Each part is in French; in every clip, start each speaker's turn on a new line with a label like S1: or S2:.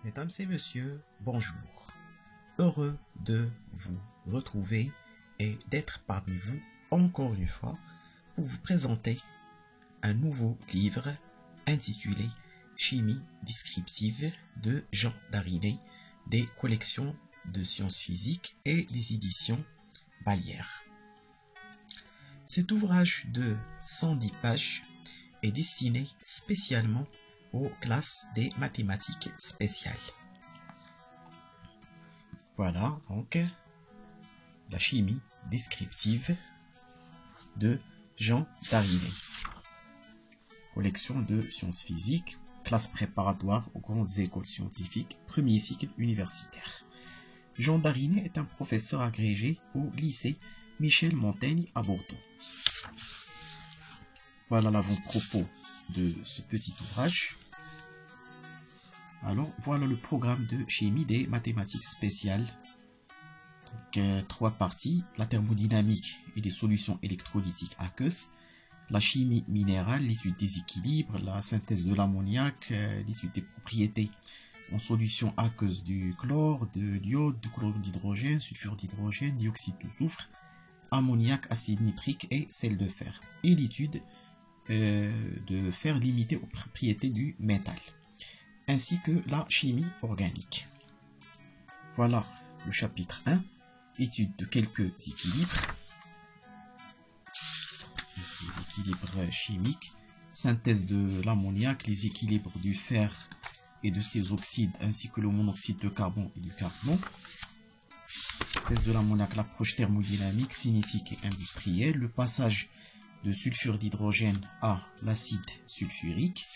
S1: Mesdames et messieurs, bonjour. Heureux de vous retrouver et d'être parmi vous encore une fois pour vous présenter un nouveau livre intitulé Chimie descriptive de Jean Darinet, des collections de sciences physiques et des éditions Balière. Cet ouvrage de 110 pages est destiné spécialement aux classes des mathématiques spéciales. Voilà donc la chimie descriptive de Jean Darinet. Collection de sciences physiques, classe préparatoire aux grandes écoles scientifiques, premier cycle universitaire. Jean Darinet est un professeur agrégé au lycée Michel Montaigne à Bordeaux. Voilà l'avant-propos de ce petit ouvrage. Alors, voilà le programme de chimie des mathématiques spéciales. Donc, 3 parties, la thermodynamique et les solutions électrolytiques aqueuses, la chimie minérale, l'étude des équilibres, la synthèse de l'ammoniac, l'étude des propriétés en solution aqueuse du chlore, de l'iode, de chlorure d'hydrogène, sulfure d'hydrogène, dioxyde de soufre, ammoniac, acide nitrique et sel de fer. Et l'étude de fer limité aux propriétés du métal, ainsi que la chimie organique. Voilà le chapitre 1, étude de quelques équilibres. Les équilibres chimiques, synthèse de l'ammoniac, les équilibres du fer et de ses oxydes, ainsi que le monoxyde de carbone et du carbone. Synthèse de l'ammoniac, l'approche thermodynamique, cinétique et industrielle, le passage de sulfure d'hydrogène à l'acide sulfurique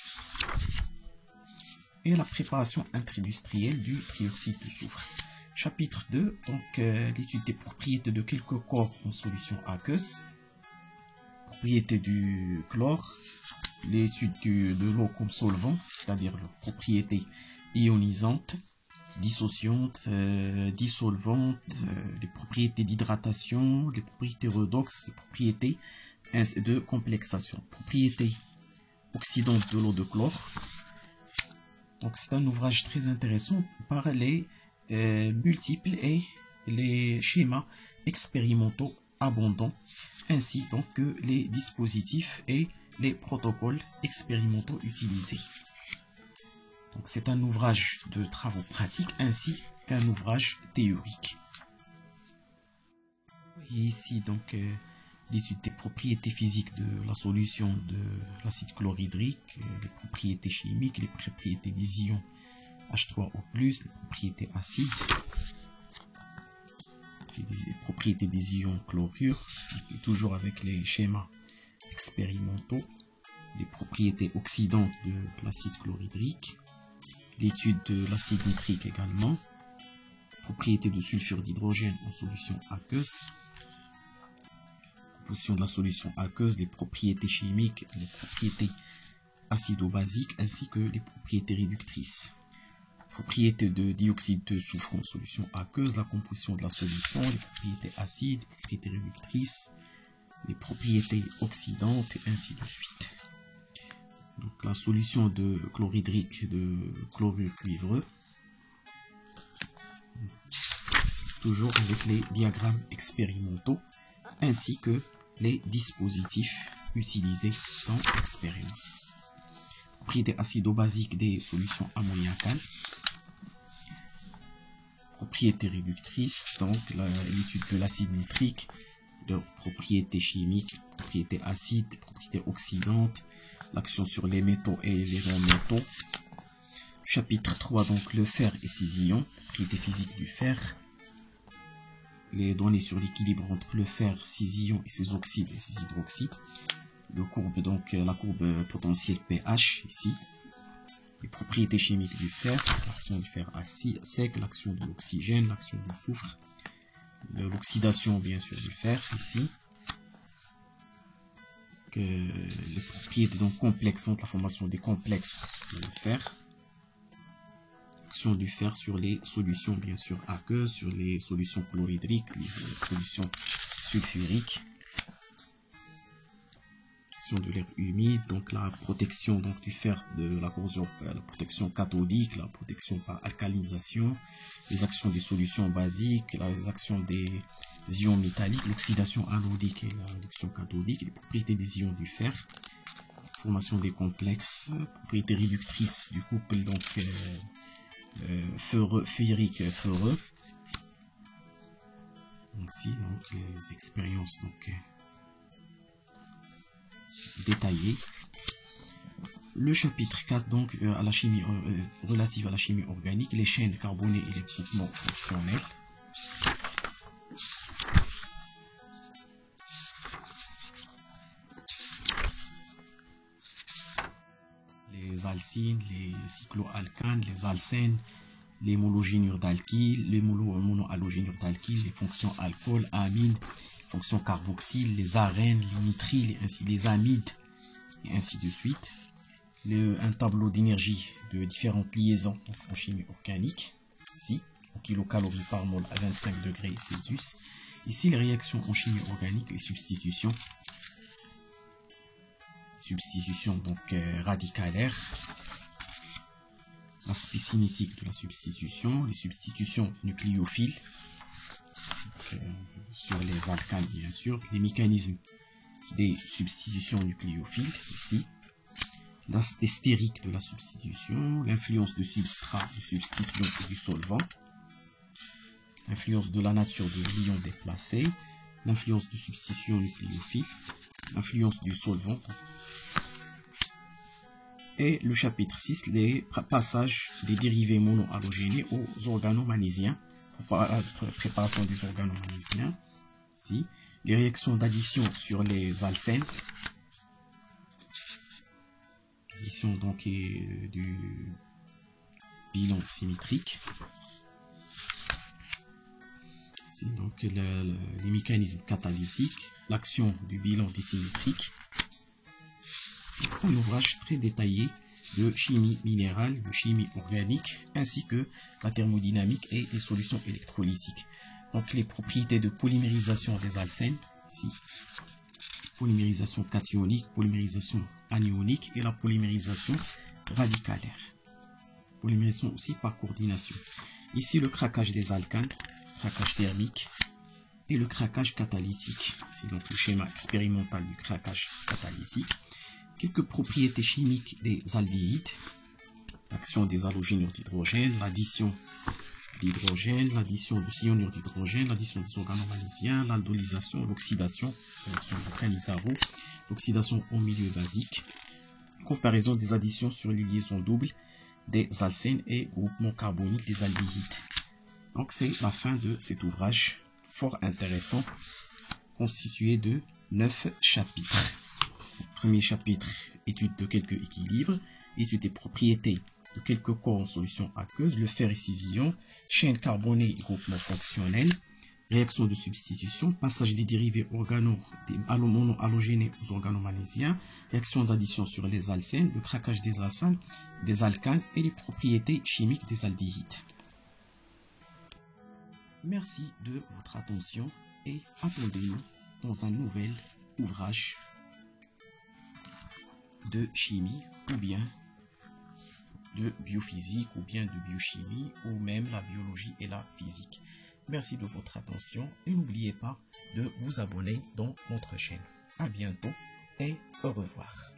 S1: et la préparation industrielle du trioxyde de soufre. Chapitre 2, donc l'étude des propriétés de quelques corps en solution aqueuse, propriétés du chlore, l'étude de l'eau comme solvant, c'est-à-dire leurs propriétés ionisantes, dissociantes, dissolvantes, les propriétés d'hydratation, les propriétés redox, les propriétés de complexation, propriétés oxydantes de l'eau de chlore. Donc c'est un ouvrage très intéressant par les multiples et les schémas expérimentaux abondants, ainsi donc que les dispositifs et les protocoles expérimentaux utilisés. Donc c'est un ouvrage de travaux pratiques ainsi qu'un ouvrage théorique. Et ici donc l'étude des propriétés physiques de la solution de l'acide chlorhydrique, les propriétés chimiques, les propriétés des ions H3O+, les propriétés acides, c'est les propriétés des ions chlorure, et toujours avec les schémas expérimentaux, les propriétés oxydantes de l'acide chlorhydrique, l'étude de l'acide nitrique également, propriétés de sulfure d'hydrogène en solution aqueuse, composition de la solution aqueuse, les propriétés chimiques, les propriétés acido-basiques ainsi que les propriétés réductrices. Propriétés de dioxyde de soufre en solution aqueuse, la composition de la solution, les propriétés acides, les propriétés réductrices, les propriétés oxydantes et ainsi de suite. Donc la solution de chlorhydrique de chlorure cuivreux, toujours avec les diagrammes expérimentaux ainsi que les dispositifs utilisés dans l'expérience. Propriétés acido-basiques des solutions ammoniacales, propriétés réductrices, donc l'étude de l'acide nitrique, de propriétés chimiques, propriétés acides, propriétés oxydantes, l'action sur les métaux et les non-métaux. Chapitre 3, donc le fer et ses ions, propriétés physiques du fer, les données sur l'équilibre entre le fer, ses ions et ses oxydes et ses hydroxydes, la courbe potentielle pH ici, les propriétés chimiques du fer, l'action du fer acide, sec, l'action de l'oxygène, l'action du soufre, l'oxydation bien sûr du fer ici, les propriétés donc complexes, la formation des complexes de fer, l'action du fer sur les solutions bien sûr aqueuses, sur les solutions chlorhydriques, les solutions sulfuriques, l'action de l'air humide, donc la protection donc, du fer de la corrosion, la protection cathodique, la protection par alcalinisation, les actions des solutions basiques, les actions des ions métalliques, l'oxydation anodique et la réduction cathodique, les propriétés des ions du fer, formation des complexes, propriétés réductrices du couple donc féerique feureux. Ici donc les expériences donc détaillées. Le chapitre 4 donc à la chimie relative à la chimie organique, les chaînes carbonées et les groupements fonctionnels. Les alcynes, les cycloalcanes, les alcènes, les monogénures d'alkyle, les monohalogénures d'alkyle, les fonctions alcool, amine, fonctions carboxyle, les arènes, les nitriles, et ainsi les amides, et ainsi de suite. Un tableau d'énergie de différentes liaisons donc, en chimie organique, ici, en kilocalories par mol à 25 degrés Celsius. Ici, les réactions en chimie organique, les substitutions. Substitution donc radicalaire, l'aspect cinétique de la substitution, les substitutions nucléophiles sur les alcanes bien sûr, les mécanismes des substitutions nucléophiles ici, l'aspect stérique de la substitution, l'influence de substrat, du substituant et du solvant, l'influence de la nature de l'ion déplacé, l'influence de substitution nucléophile, l'influence du solvant. Et le chapitre 6, les passages des dérivés monohalogénés aux organomagnésiens, préparation des organomagnésiens, ici, les réactions d'addition sur les alcènes, addition donc du bilan symétrique, ici, donc les mécanismes catalytiques, l'action du bilan dissymétrique. C'est un ouvrage très détaillé de chimie minérale, de chimie organique, ainsi que la thermodynamique et les solutions électrolytiques. Donc les propriétés de polymérisation des alcènes, ici, polymérisation cationique, polymérisation anionique et la polymérisation radicalaire. Polymérisation aussi par coordination. Ici le craquage des alcanes, craquage thermique et le craquage catalytique. C'est donc le schéma expérimental du craquage catalytique. Quelques propriétés chimiques des aldéhydes, l'action des halogénures d'hydrogène, l'addition d'hydrogène, l'addition de cyanure d'hydrogène, l'addition des organomagnésiens, l'aldolisation, l'oxydation, réaction de Cannizzaro, l'oxydation au milieu basique, comparaison des additions sur les liaisons doubles des alcènes et groupements carboniques des aldéhydes. Donc c'est la fin de cet ouvrage fort intéressant, constitué de 9 chapitres. Premier chapitre, étude de quelques équilibres, étude des propriétés de quelques corps en solution aqueuse, le fer et ses ions, chaîne carbonée et groupement fonctionnel, réaction de substitution, passage des dérivés monohalogénés aux organomagnésiens, réaction d'addition sur les alcènes, le craquage des alcanes et les propriétés chimiques des aldéhydes. Merci de votre attention et attendez-nous dans un nouvel ouvrage de chimie ou bien de biophysique ou bien de biochimie ou même la biologie et la physique. Merci de votre attention et n'oubliez pas de vous abonner dans notre chaîne. À bientôt et au revoir.